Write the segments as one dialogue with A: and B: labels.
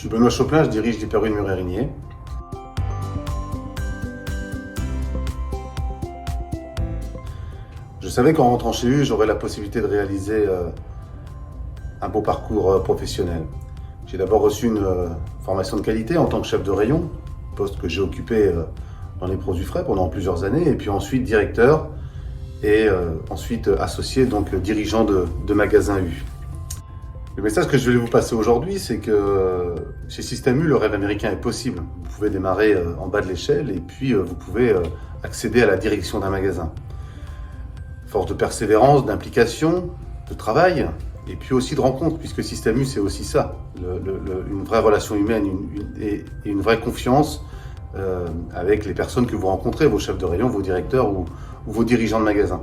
A: suis Benoît Choplin, je dirige l'Hyper-U de Muret-Rigné. Je savais qu'en rentrant chez U, j'aurais la possibilité de réaliser un beau parcours professionnel. J'ai d'abord reçu une formation de qualité en tant que chef de rayon, poste que j'ai occupé dans les produits frais pendant plusieurs années, et puis ensuite directeur, et ensuite associé, donc dirigeant de magasin U. Le message que je vais vous passer aujourd'hui, c'est que chez Système U, le rêve américain est possible. Vous pouvez démarrer en bas de l'échelle et puis vous pouvez accéder à la direction d'un magasin. Force de persévérance, d'implication, de travail, et puis aussi de rencontre, puisque Système U, c'est aussi ça, une vraie relation humaine et une vraie confiance avec les personnes que vous rencontrez, vos chefs de rayon, vos directeurs ou vos dirigeants de magasin.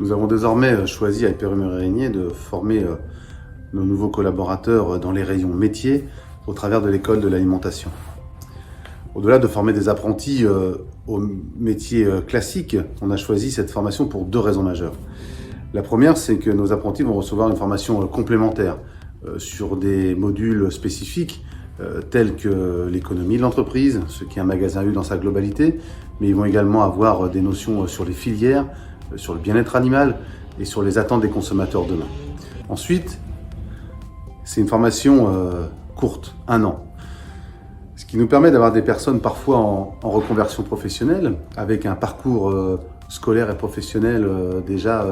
A: Nous avons désormais choisi à Hyper-U Muret-Rigné de former nos nouveaux collaborateurs dans les rayons métiers au travers de l'école de l'alimentation. Au-delà de former des apprentis aux métiers classiques, on a choisi cette formation pour deux raisons majeures. La première, c'est que nos apprentis vont recevoir une formation complémentaire sur des modules spécifiques tels que l'économie de l'entreprise, ce qui est un magasin U dans sa globalité, mais ils vont également avoir des notions sur les filières, sur le bien-être animal et sur les attentes des consommateurs demain. Ensuite, c'est une formation courte, 1 an. Ce qui nous permet d'avoir des personnes parfois en reconversion professionnelle, avec un parcours scolaire et professionnel déjà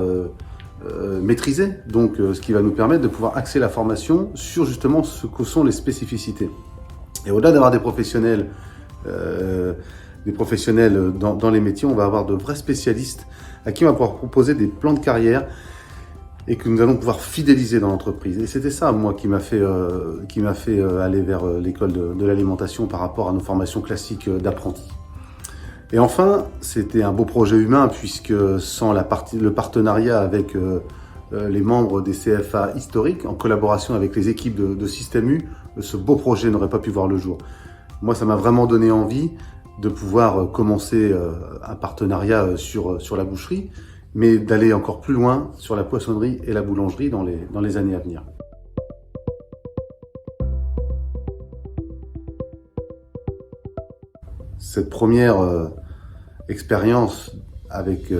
A: maîtrisé. Donc ce qui va nous permettre de pouvoir axer la formation sur justement ce que sont les spécificités. Et au-delà d'avoir des professionnels dans les métiers, on va avoir de vrais spécialistes à qui on va pouvoir proposer des plans de carrière et que nous allons pouvoir fidéliser dans l'entreprise. Et c'était ça, moi, qui m'a fait aller vers l'école de l'alimentation par rapport à nos formations classiques d'apprentis. Et enfin, c'était un beau projet humain, puisque sans le partenariat avec les membres des CFA historiques, en collaboration avec les équipes de Système U, ce beau projet n'aurait pas pu voir le jour. Moi, ça m'a vraiment donné envie de pouvoir commencer un partenariat sur la boucherie, mais d'aller encore plus loin sur la poissonnerie et la boulangerie dans les années à venir. Cette première expérience avec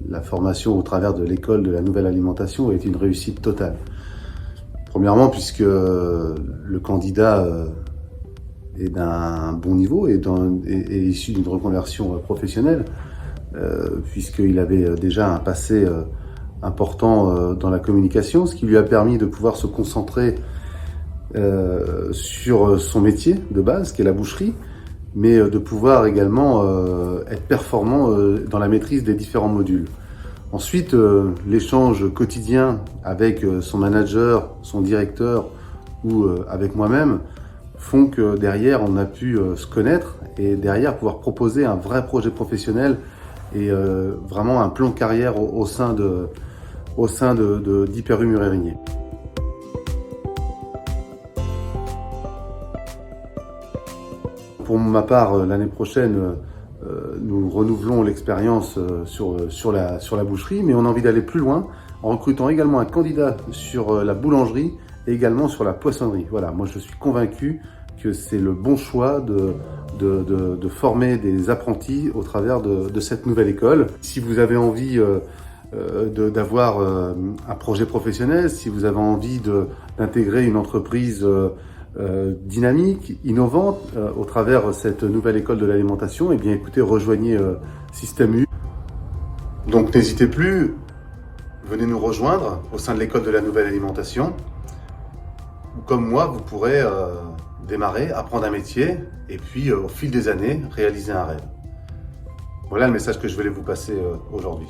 A: la formation au travers de l'école de la nouvelle alimentation est une réussite totale. Premièrement, puisque le candidat est d'un bon niveau et est issu d'une reconversion professionnelle, puisqu'il avait déjà un passé important dans la communication, ce qui lui a permis de pouvoir se concentrer sur son métier de base, qui est la boucherie, mais de pouvoir également être performant dans la maîtrise des différents modules. Ensuite, l'échange quotidien avec son manager, son directeur ou avec moi-même font que derrière on a pu se connaître et derrière pouvoir proposer un vrai projet professionnel et vraiment un plan de carrière au sein d'Hyper-U Muret-Rigné. Pour ma part, l'année prochaine, nous renouvelons l'expérience sur la boucherie, mais on a envie d'aller plus loin en recrutant également un candidat sur la boulangerie et également sur la poissonnerie. Voilà, moi je suis convaincu que c'est le bon choix de former des apprentis au travers de cette nouvelle école. Si vous avez envie d'avoir un projet professionnel, si vous avez envie d'intégrer une entreprise dynamique, innovante au travers cette nouvelle école de l'alimentation, eh bien écoutez, rejoignez Système U. Donc n'hésitez plus, venez nous rejoindre au sein de l'école de la nouvelle alimentation. Comme moi, vous pourrez démarrer, apprendre un métier et puis au fil des années, réaliser un rêve. Voilà le message que je voulais vous passer aujourd'hui.